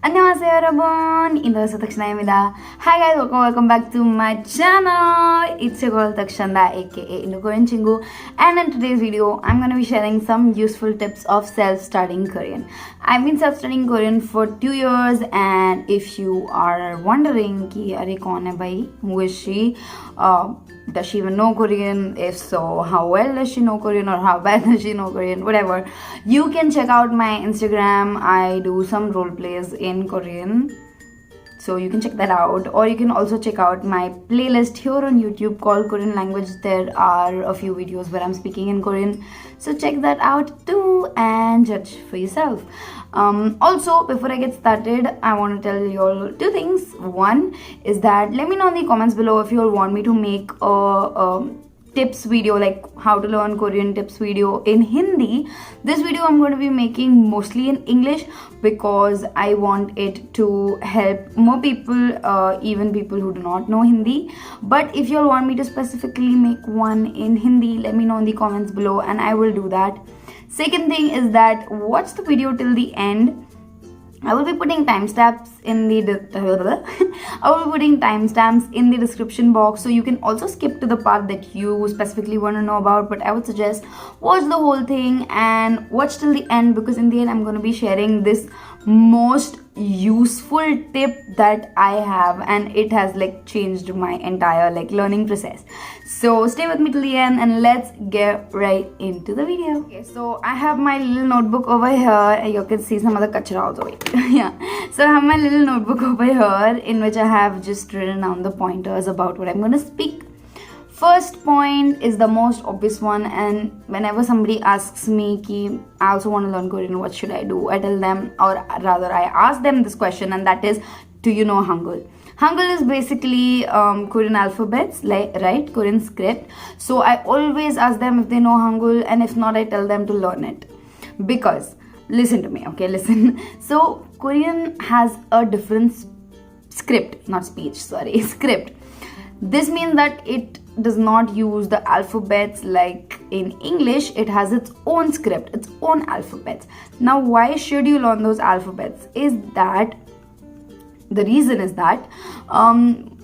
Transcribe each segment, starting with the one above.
안녕하세요 여러분, 인도에서 탁신아입니다. Hi guys, welcome back to my channel. It's your girl Takshanda aka Indo Korean Chingu, and in today's video I'm going to be sharing some useful tips of self-studying Korean. I've been self-studying Korean for 2 years, and if you are wondering ki are kaun hai bhai, who is she, does she even know Korean? If so, how well does she know Korean, or how bad does she know Korean? Whatever. You can check out my Instagram. I do some role plays in Korean, so you can check that out. Or you can also check out my playlist here on YouTube called Korean Language. There are a few videos where I'm speaking in Korean, so check that out too and judge for yourself. Also, before I get started, I want to tell you all two things. One is that let me know in the comments below if you all want me to make a tips video, like how to learn Korean tips video in Hindi. This video I'm going to be making mostly in English because I want it to help more people, even people who do not know Hindi. But if you all want me to specifically make one in Hindi, let me know in the comments below and I will do that. Second thing is that watch the video till the end. I will be putting timestamps in the description box, so you can also skip to the part that you specifically want to know about. But I would suggest watch the whole thing and watch till the end, because in the end I'm going to be sharing this most useful tip that I have, and it has like changed my entire learning process. So stay with me till the end and let's get right into the video. Okay, so I have my little notebook over here, and you can see some other kachra also. Yeah, so I have my little notebook over here in which I have just written down the pointers about what I'm going to speak. First point is the most obvious one, and whenever somebody asks me ki I also want to learn Korean, what should I do, I tell them, or rather I ask them this question, and that is, do you know Hangul? Hangul is basically Korean alphabets, right? Korean script. So I always ask them if they know Hangul, and if not, I tell them to learn it. Because, listen to me, okay, listen. So Korean has a different script, not speech, sorry, script. This means that it does not use the alphabets like in English. It has its own script, its own alphabets. Now, why should you learn those alphabets? The reason is that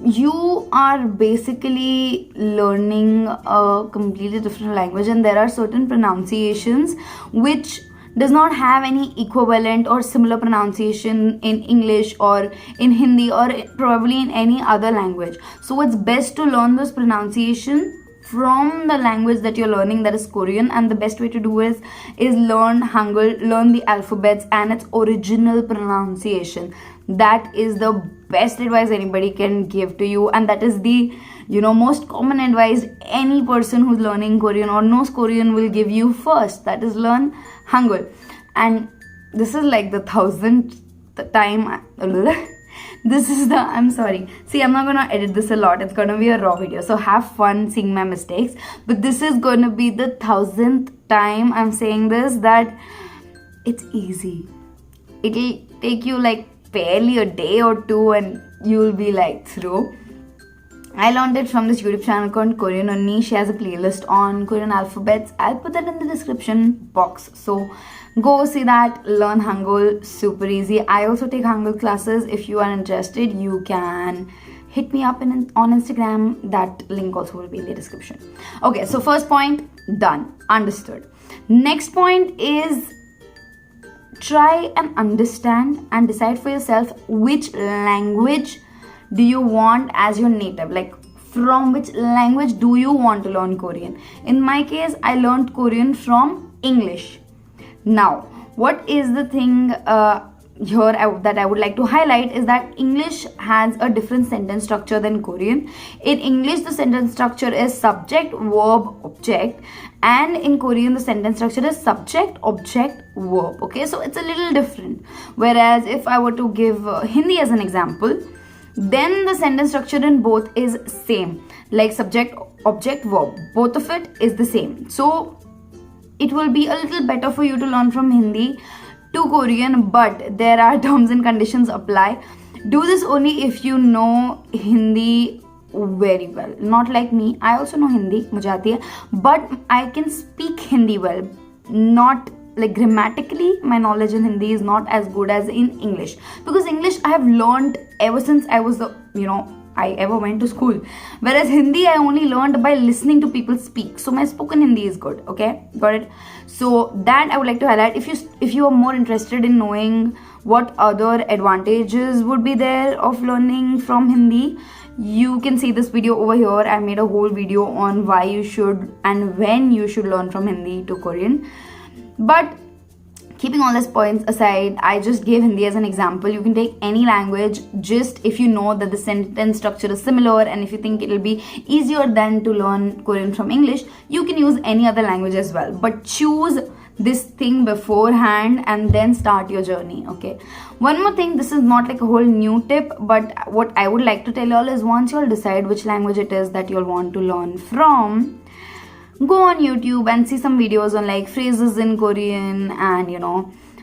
you are basically learning a completely different language, and there are certain pronunciations which does not have any equivalent or similar pronunciation in English or in Hindi or probably in any other language. So it's best to learn those pronunciation from the language that you're learning, that is Korean, and the best way to do is learn Hangul, learn the alphabets and its original pronunciation. That is the best advice anybody can give to you, and that is the most common advice any person who's learning Korean or knows Korean will give you first. That is, learn Hangul. And this is like the 1000th time this is the, I'm sorry, see, I'm not gonna edit this a lot, it's gonna be a raw video, so have fun seeing my mistakes. But this is gonna be the 1000th time I'm saying this, that it's easy. It'll take you like barely a day or two and you'll be like through. I learned it from this YouTube channel called Korean Unni. She has a playlist on Korean alphabets. I'll put that in the description box. So go see that, learn Hangul, super easy. I also take Hangul classes. If you are interested, you can hit me up on Instagram. That link also will be in the description. Okay, so first point, done, understood. Next point is try and understand and decide for yourself which language do you want as your native, like from which language do you want to learn Korean. In my case, I learned Korean from English. Now, what is the thing here that I would like to highlight is that English has a different sentence structure than Korean. In English, the sentence structure is subject, verb, object, and in Korean, the sentence structure is subject, object, verb. Okay, so it's a little different. Whereas if I were to give Hindi as an example, then the sentence structure in both is same, like subject, object, verb, both of it is the same. So it will be a little better for you to learn from Hindi to Korean, but there are terms and conditions apply. Do this only if you know Hindi very well. Not like me, I also know Hindi, mujhe aati hai, but I can speak Hindi well, not like grammatically, my knowledge in Hindi is not as good as in English, because English I have learned ever since I was I ever went to school, whereas Hindi I only learned by listening to people speak. So my spoken Hindi is good. Okay, got it. So that I would like to highlight. If you are more interested in knowing what other advantages would be there of learning from Hindi, you can see this video over here. I made a whole video on why you should and when you should learn from Hindi to Korean. But keeping all these points aside, I just gave Hindi as an example. You can take any language, just if you know that the sentence structure is similar, and if you think it'll be easier than to learn Korean from English, you can use any other language as well. But choose this thing beforehand and then start your journey. Okay, one more thing, this is not like a whole new tip, but what I would like to tell you all is, once you all decide which language it is that you'll want to learn from, go on YouTube and see some videos on like phrases in Korean and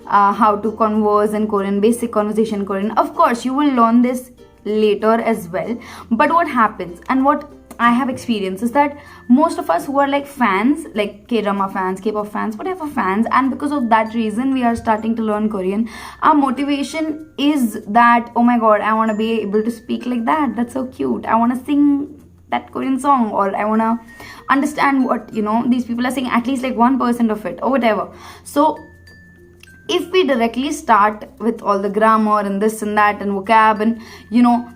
how to converse in Korean, basic conversation in Korean. Of course you will learn this later as well, but what happens and what I have experienced is that most of us who are like fans, like K-drama fans, K-pop fans, whatever fans, and because of that reason we are starting to learn Korean, our motivation is that, oh my god, I want to be able to speak like that, that's so cute, I want to sing that Korean song, or I want to understand what these people are saying, at least like 1% of it or whatever. So if we directly start with all the grammar and this and that and vocab and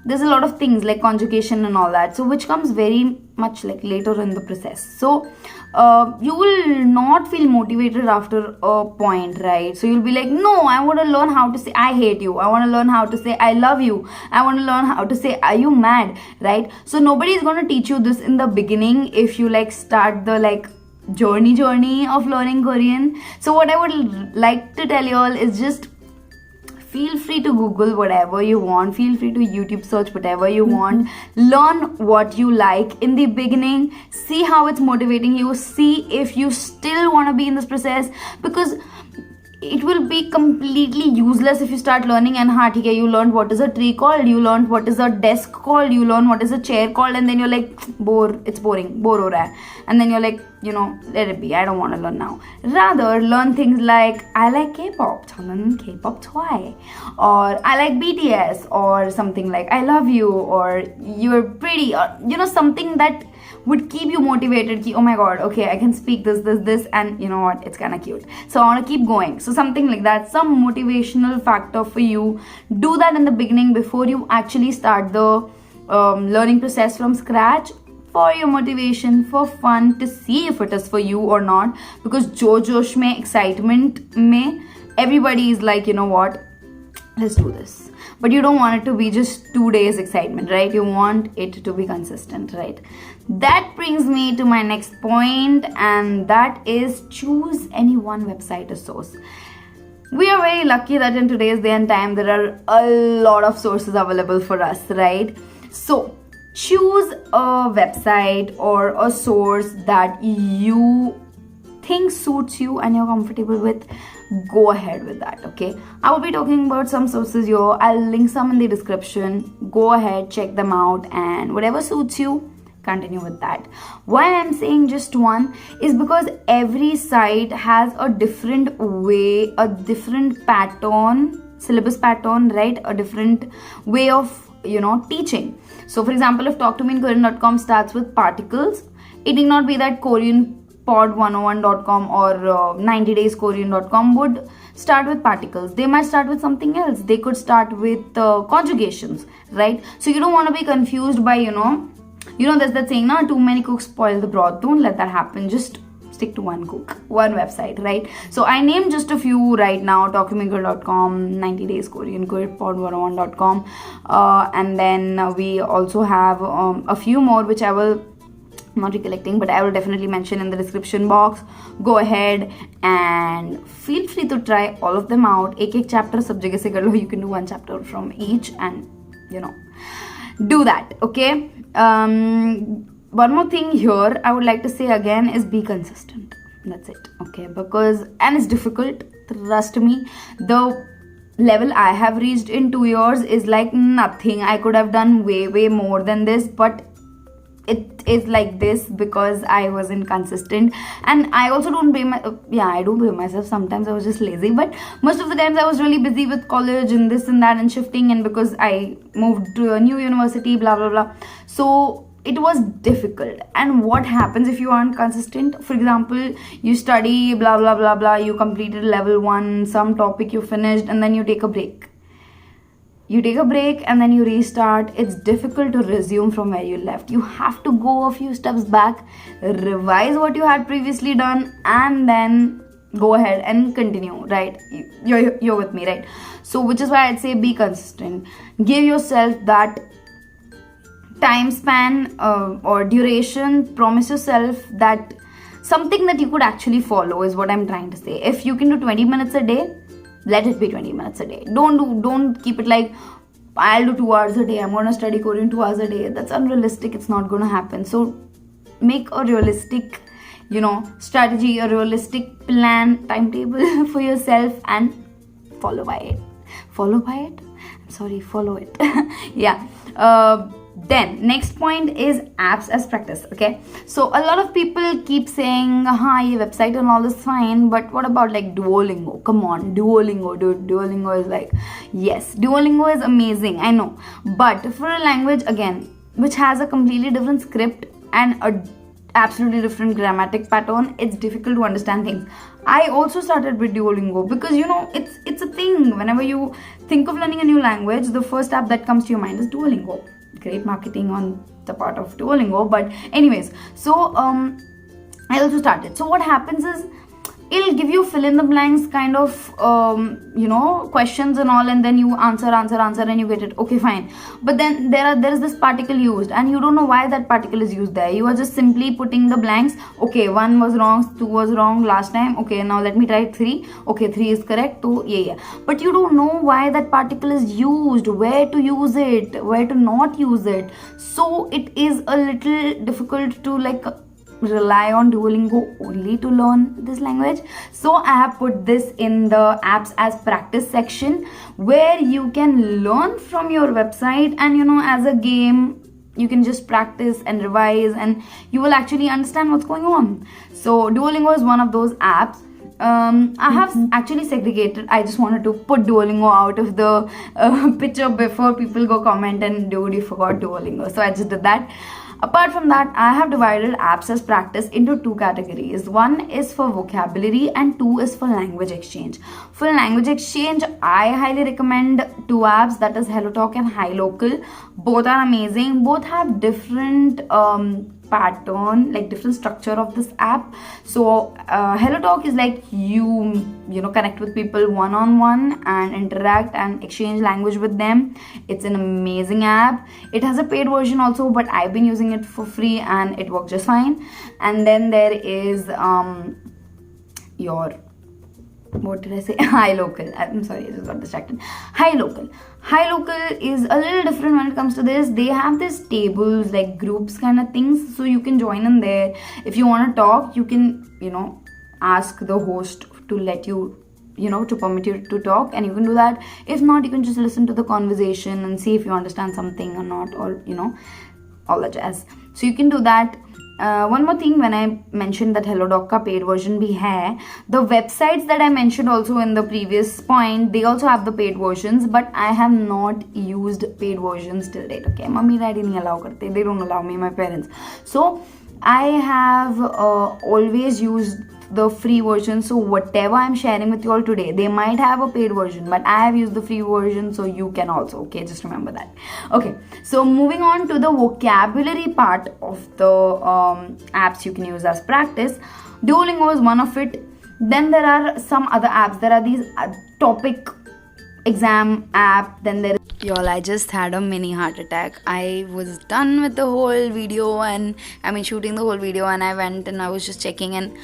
there's a lot of things like conjugation and all that, so which comes very much like later in the process, so you will not feel motivated after a point, right? So you'll be like, no, I want to learn how to say I hate you, I want to learn how to say I love you, I want to learn how to say are you mad, right? So nobody is going to teach you this in the beginning if you like start the like journey of learning Korean. So what I would like to tell you all is, just feel free to Google whatever you want, feel free to YouTube search whatever you want, learn what you like in the beginning, see how it's motivating you, see if you still want to be in this process, because it will be completely useless if you start learning and you learned what is a tree called, you learned what is a desk called, you learn what is a chair called, and then you're like, it's boring, bore ho raha hai. And then you're like, let it be, I don't want to learn now. Rather learn things like, I like K-pop, 저는 K-pop 좋아해, or I like BTS, or something like I love you, or you're pretty, or something that would keep you motivated. Oh my god, okay, I can speak this, and you know what, it's kind of cute, so I want to keep going. So something like that, some motivational factor for you. Do that in the beginning before you actually start the learning process from scratch, for your motivation, for fun, to see if it is for you or not. Because josh mein, excitement mein, everybody is like, what, let's do this. But you don't want it to be just 2 days excitement, right? You want it to be consistent, right? That brings me to my next point, and that is, choose any one website as source. We are very lucky that in today's day and time there are a lot of sources available for us, right? So choose a website or a source that you think suits you and you're comfortable with. Go ahead with that. Okay, I will be talking about some sources here. I'll link some in the description. Go ahead, check them out, and whatever suits you, continue with that. Why I'm saying just one is because every site has a different way, a different pattern, syllabus pattern, right? A different way of teaching. So for example, if talktomeinkorean.com starts with particles, it need not be that koreanpod101.com or 90dayskorean.com would start with particles. They might start with something else. They could start with conjugations, right? So you don't want to be confused by there's that saying, too many cooks spoil the broth. Don't let that happen. Just stick to one website, right? So I named just a few right now: talktomeinkorean.com, 90 days Korean, koreanpod101.com, and then we also have a few more which I'm not recollecting, but I will definitely mention in the description box. Go ahead and feel free to try all of them out. Ek chapter sab jagah se kar lo. You can do one chapter from each, and do that. Okay. One more thing here I would like to say again is, be consistent. That's it. Okay, and it's difficult, trust me. The level I have reached in 2 years is like nothing. I could have done way more than this, but it is like this because I wasn't consistent. And I also don't blame I do blame myself. Sometimes I was just lazy, but most of the times I was really busy with college and this and that and shifting, and because I moved to a new university, blah blah blah. So it was difficult. And what happens if you aren't consistent? For example, you study blah blah blah blah, you completed level 1, some topic you finished, and then you take a break. And then you restart. It's difficult to resume from where you left. You have to go a few steps back, revise what you had previously done, and then go ahead and continue, right? You're with me, right? So which is why I'd say be consistent. Give yourself that time span or duration. Promise yourself that something that you could actually follow is what I'm trying to say. If you can do 20 minutes a day, let it be 20 minutes a day. Don't keep it like I'll do 2 hours a day, I'm gonna study Korean 2 hours a day. That's unrealistic. It's not gonna happen. So make a realistic strategy, a realistic plan, timetable for yourself, and follow it. Yeah. Then next point is apps as practice. Okay, so a lot of people keep saying ye website and all is fine, but what about like Duolingo? Come on, Duolingo, dude. Duolingo is like, yes, Duolingo is amazing, I know, but for a language again which has a completely different script and a absolutely different grammatic pattern, it's difficult to understand things. I also started with Duolingo because it's a thing. Whenever you think of learning a new language, the first app that comes to your mind is Duolingo. Great marketing on the part of Duolingo, but anyways, so I also started. So what happens is it'll give you fill in the blanks kind of questions and all, and then you answer and you get it. Okay, fine. But then there is this particle used and you don't know why that particle is used there. You are just simply putting the blanks. Okay, 1 was wrong, 2 was wrong last time. Okay, now let me try 3. Okay, 3 is correct. So yeah. But you don't know why that particle is used, where to use it, where to not use it. So it is a little difficult to like rely on Duolingo only to learn this language. So I have put this in the apps as practice section, where you can learn from your website, and as a game you can just practice and revise, and you will actually understand what's going on. So Duolingo is one of those apps. I have actually segregated. I just wanted to put Duolingo out of the picture before people go comment and dude, you forgot Duolingo. So I just did that. Apart from that, I have divided apps as practice into 2 categories. 1 is for vocabulary and 2 is for language exchange. For language exchange, I highly recommend 2 apps, that is HelloTalk and HiLocal. Both are amazing. Both have different pattern, like different structure of this app. So HelloTalk is like you connect with people one-on-one and interact and exchange language with them. It's an amazing app. It has a paid version also, but I've been using it for free and it works just fine. And then there is what did I say? HiLocal. I'm sorry, I just got distracted. HiLocal is a little different when it comes to this. They have these tables, like groups kind of things, so you can join in there. If you want to talk, you can ask the host to let you to permit you to talk, and you can do that. If not, you can just listen to the conversation and see if you understand something or not, or all that jazz. So you can do that. One more thing, when I mentioned that HelloDoc ka paid version bhi hai, the websites that I mentioned also in the previous point, they also have the paid versions, but I have not used paid versions till date. Okay, mummy daddy nahi allow karte, they don't allow me, my parents. So I have always used the free version. So whatever I'm sharing with you all today, they might have a paid version, but I have used the free version, so you can also. Okay, just remember that. Okay, so moving on to the vocabulary part of the apps you can use as practice. Duolingo is one of it. Then there are some other apps. There are these topic exam app. Then there is, y'all, I just had a mini heart attack. I was done with the whole video, and shooting the whole video, and I went and I was just checking, and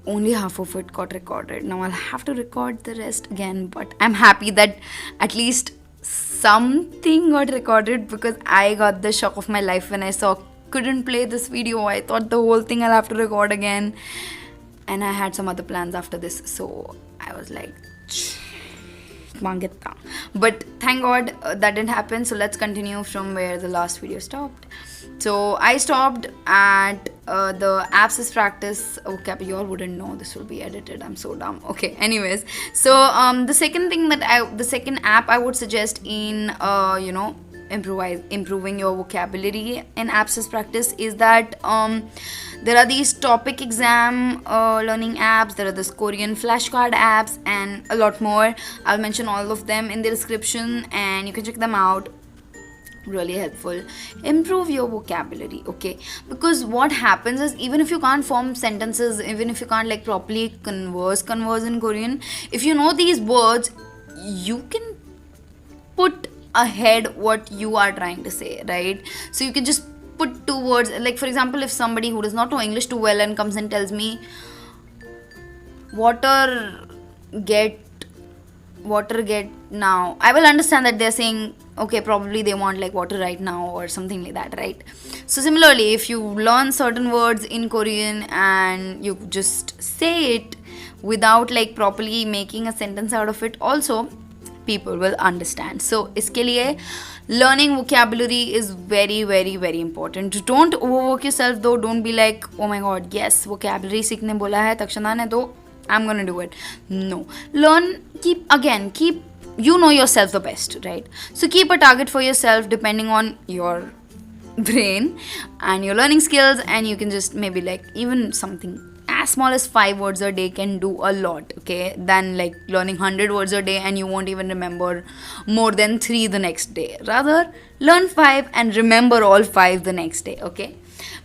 only half of it got recorded. Now I'll have to record the rest again, but I'm happy that at least something got recorded, because I got the shock of my life when I saw couldn't play this video. I thought the whole thing I'll have to record again, and I had some other plans after this, so I was like, but thank God that didn't happen. So let's continue from where the last video stopped. So I stopped at the apps is practice. Okay, you all wouldn't know. This will be edited. I'm so dumb. Okay. Anyways, so the second app I would suggest in improving your vocabulary in apps is practice is that there are these topic exam learning apps. There are this Korean flashcard apps and a lot more. I'll mention all of them in the description and you can check them out. Really helpful. Improve your vocabulary, okay? Because what happens is, even if you can't form sentences, even if you can't like properly converse in Korean, if you know these words, you can put ahead what you are trying to say, right? So you can just put two words, like for example, if somebody who does not know English too well and comes and tells me water get now, I will understand that they're saying, okay, probably they want like water right now or something like that, right? So similarly, if you learn certain words in Korean and you just say it without like properly making a sentence out of it, also people will understand. So iske liye learning vocabulary is very very very important. Don't overwork yourself though. Don't be like, oh my god, yes, vocabulary सीखने बोला है तक्षणा ने तो I'm gonna do it. No. Learn, keep, you know yourself the best, right? So keep a target for yourself depending on your brain and your learning skills, and you can just maybe like even something as small as 5 words a day can do a lot, okay? Than like learning 100 words a day and you won't even remember more than 3 the next day. Rather, learn 5 and remember all 5 the next day, okay?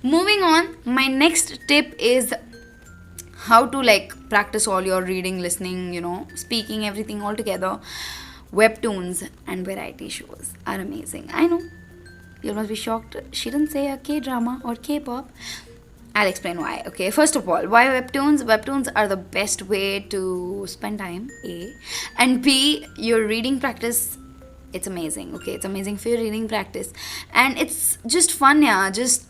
Moving on, my next tip is how to like practice all your reading, listening, speaking, everything all together. Webtoons and variety shows are amazing. I know you must be shocked. She didn't say a K-drama or K-pop. I'll explain why. Okay, first of all, why webtoons? Webtoons are the best way to spend time, A, and B, your reading practice. It's amazing. Okay, it's amazing for your reading practice, and it's just fun. Yeah, just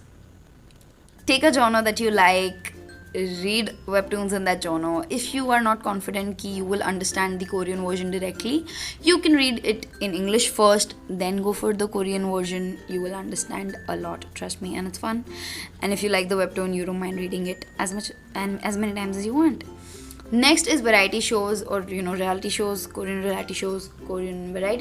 take a genre that you like, read webtoons in that genre. If you are not confident ki you will understand the Korean version directly, you can read it in English first, then go for the Korean version. You will understand a lot, trust me, and it's fun. And if you like the webtoon, you don't mind reading it as much and as many times as you want. Next is variety shows or reality shows. Korean variety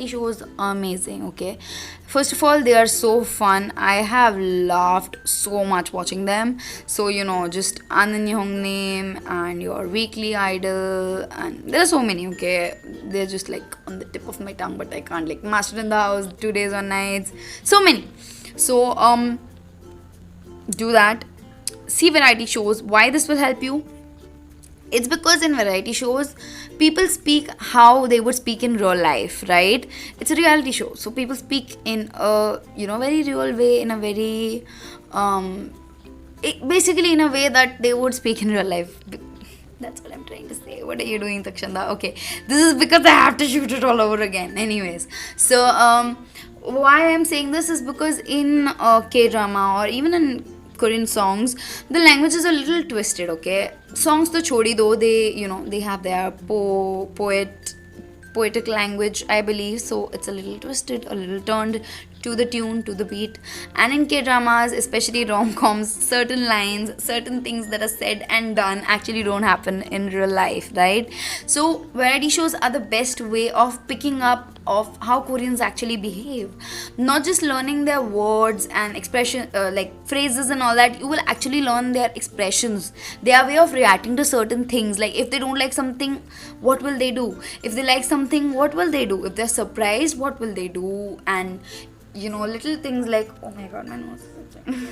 shows, amazing. Okay, first of all, they are so fun. I have laughed so much watching them. So just Annyeong name and your Weekly Idol, and there are so many. Okay, they're just like on the tip of my tongue, but I can't like Master in the House, 2 days 1 nights, so many. So do that, see variety shows. Why this will help you? It's because in variety shows, people speak how they would speak in real life, right? It's a reality show, so people speak in a very real way, in a very basically in a way that they would speak in real life. That's what I'm trying to say. What are you doing, Takshanda? Okay, this is because I have to shoot it all over again. Anyways, so why I'm saying this is because in K-drama or even in Korean songs, the language is a little twisted, okay? Songs to chodi do, they have their poetic language, I believe, so it's a little twisted, a little turned to the tune, to the beat. And in K-dramas, especially rom-coms, certain lines, certain things that are said and done actually don't happen in real life, right? So variety shows are the best way of picking up of how Koreans actually behave. Not just learning their words and expression, like phrases and all that, you will actually learn their expressions, their way of reacting to certain things. Like if they don't like something, what will they do? If they like something, what will they do? If they're surprised, what will they do? And little things like, oh my god, my nose is itching.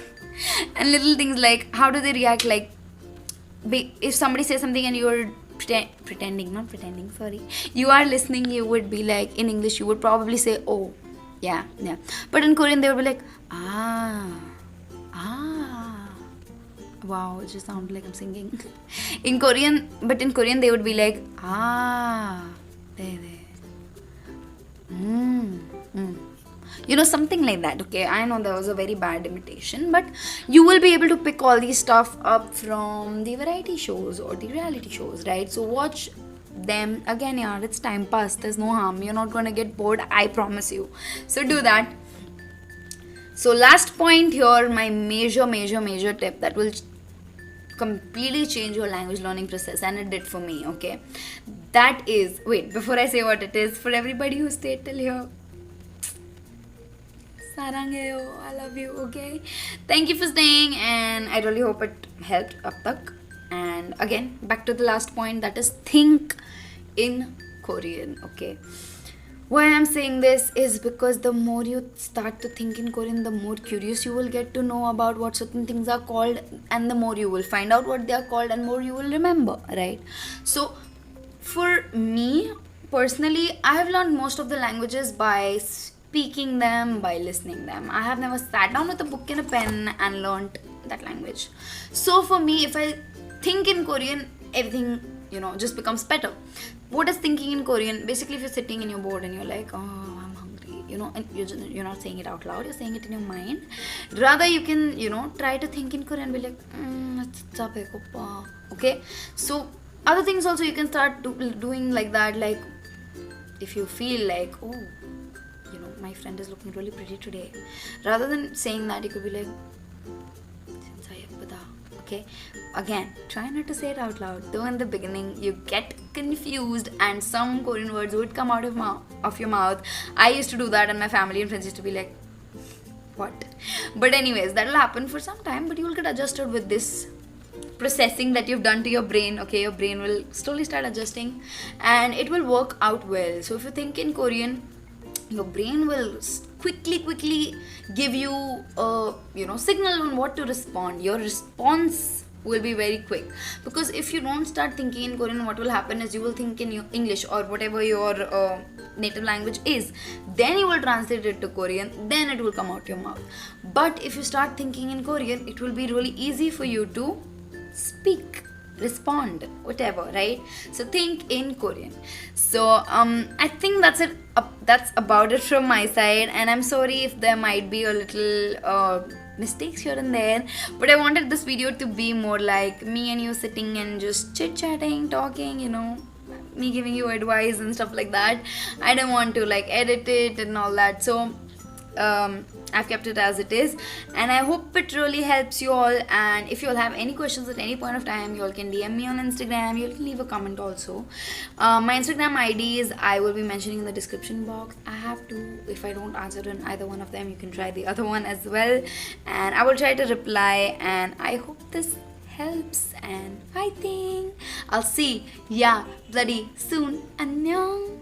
And little things like, how do they react? Like, if somebody says something and you're you are listening, you would be like, in English, you would probably say, oh, yeah. But in Korean, they would be like, wow, it just sounded like I'm singing. In Korean, they would be like, something like that. Okay, I know that was a very bad imitation, but you will be able to pick all these stuff up from the variety shows or the reality shows, right? So watch them again. It's time pass, there's no harm, you're not gonna get bored, I promise you. So do that. So last point here, my major tip that will completely change your language learning process, and it did for me. Okay, that is, wait, before I say what it is, for everybody who stayed till here, sarangayo, I love you. Okay, thank you for staying, and I really hope it helped up tak. And again, back to the last point, that is think in Korean. Okay, why I'm saying this is because the more you start to think in Korean, the more curious you will get to know about what certain things are called, and the more you will find out what they are called, and more you will remember, right? So for me personally, I have learned most of the languages by speaking them, by listening them. I have never sat down with a book and a pen and learned that language. So for me, if I think in Korean, everything, just becomes better. What is thinking in Korean? Basically, if you're sitting and you're bored and you're like, oh, I'm hungry, and you're not saying it out loud, you're saying it in your mind. Rather, you can, try to think in Korean and be like, okay? So, other things also you can start doing like that. Like, if you feel like, oh, my friend is looking really pretty today. Rather than saying that, you could be like, okay, again, try not to say it out loud, though in the beginning you get confused and some Korean words would come out of your mouth. I used to do that, and my family and friends used to be like, what? But anyways, that'll happen for some time, but you will get adjusted with this processing that you've done to your brain. Okay, your brain will slowly start adjusting and it will work out well. So if you think in Korean, your brain will quickly give you a signal on what to respond. Your response will be very quick, because if you don't start thinking in Korean, what will happen is you will think in your English or whatever your native language is, then you will translate it to Korean, then it will come out your mouth. But if you start thinking in Korean, it will be really easy for you to speak, respond, whatever, right? So think in Korean. So I think that's it. That's about it from my side, and I'm sorry if there might be a little mistakes here and there, but I wanted this video to be more like me and you sitting and just chit-chatting, talking, me giving you advice and stuff like that. I don't want to edit it and all that, so I've kept it as it is, and I hope it really helps you all. And if you all have any questions at any point of time, you all can DM me on Instagram. You all can leave a comment also. My Instagram IDs I will be mentioning in the description box. I have to, if I don't answer in either one of them, you can try the other one as well, and I will try to reply. And I hope this helps, and I think I'll see bloody soon. Annyeong.